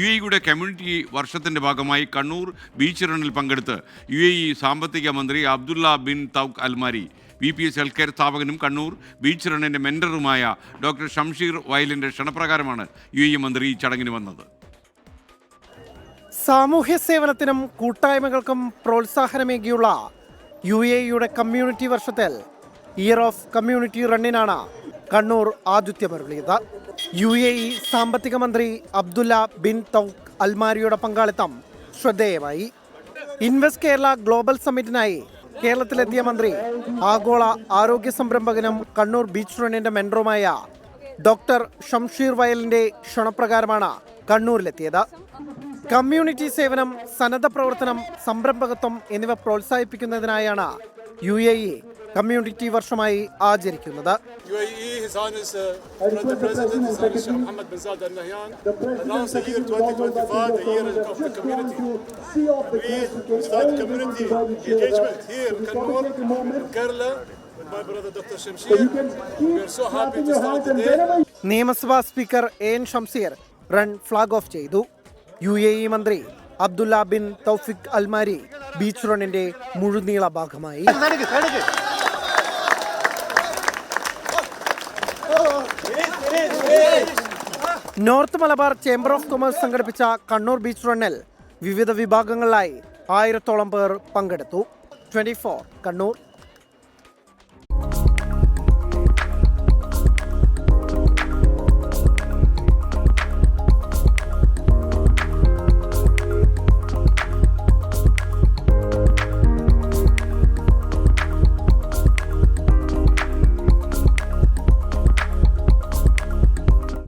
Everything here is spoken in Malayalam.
UAE കമ്മ്യൂണിറ്റി വർഷത്തിൻ്റെ ഭാഗമായി കണ്ണൂർ ബീച്ച് റണ്ണിൽ പങ്കെടുത്ത് UAE സാമ്പത്തിക മന്ത്രി Abdullah bin Touq Al Marri, VPS health care സ്ഥാപകനും കണ്ണൂർ ബീച്ച് റണ്ണിൻ്റെ മെൻറ്ററുമായ ഡോക്ടർ ഷംഷീർ വയലിൻ്റെ ക്ഷണപ്രകാരമാണ് UAE മന്ത്രി ഈ ചടങ്ങിന് വന്നത്. സാമൂഹ്യ സേവനത്തിനും കൂട്ടായ്മകൾക്കും പ്രോത്സാഹനമേകിയുള്ള UAE കമ്മ്യൂണിറ്റി വർഷത്തിൽ ഇയർ ഓഫ് കമ്മ്യൂണിറ്റി റണ്ണിനാണ് കണ്ണൂർ ആതിഥ്യമരുളിയത്. UAE സാമ്പത്തിക മന്ത്രി അബ്ദുള്ള ബിൻ തൗക്ക് അൽമാരിയുടെ പങ്കാളിത്തം ശ്രദ്ധേയമായി. ഇൻവെസ്റ്റ് കേരള ഗ്ലോബൽ സമ്മിറ്റിനായി കേരളത്തിലെത്തിയ മന്ത്രി ആഗോള ആരോഗ്യ സംരംഭകനും കണ്ണൂർ ബീച്ച് റണ്ണിന്റെ മെൻറ്ററുമായ ഡോക്ടർ ഷംഷീർ വയലിന്റെ ക്ഷണപ്രകാരമാണ് കണ്ണൂരിലെത്തിയത്. കമ്മ്യൂണിറ്റി സേവനം, സന്നദ്ധ പ്രവർത്തനം, സംരംഭകത്വം എന്നിവ പ്രോത്സാഹിപ്പിക്കുന്നതിനായാണ് UAE കമ്മ്യൂണിറ്റി വർഷമായി ആചരിക്കുന്നത്. UAE, His Highness the President, His Highness Sheikh Mohammed bin Zayed Al Nahyan, announced the year 2025, the year of the community. We start community engagement here in Kannur, in Kerala, with my brother Dr. Shamsir. We are so happy to start today. നിയമസഭാ speaker AN Shamseer run flag off ചെയ്തു. UAE മന്ത്രി അബ്ദുള്ള ബിൻ തൗഫിക് അൽമാരി ബീച്ച് റണ്ണിന്റെ മുഴുനീള ഭാഗമായി. North Malabar chamber of commerce സംഘടിപ്പിച്ച കണ്ണൂർ ബീച്ച് റണ്ണിൽ വിവിധ വിഭാഗങ്ങളിലായി 1000-ഓളം പേർ പങ്കെടുത്തു. 24 കണ്ണൂർ.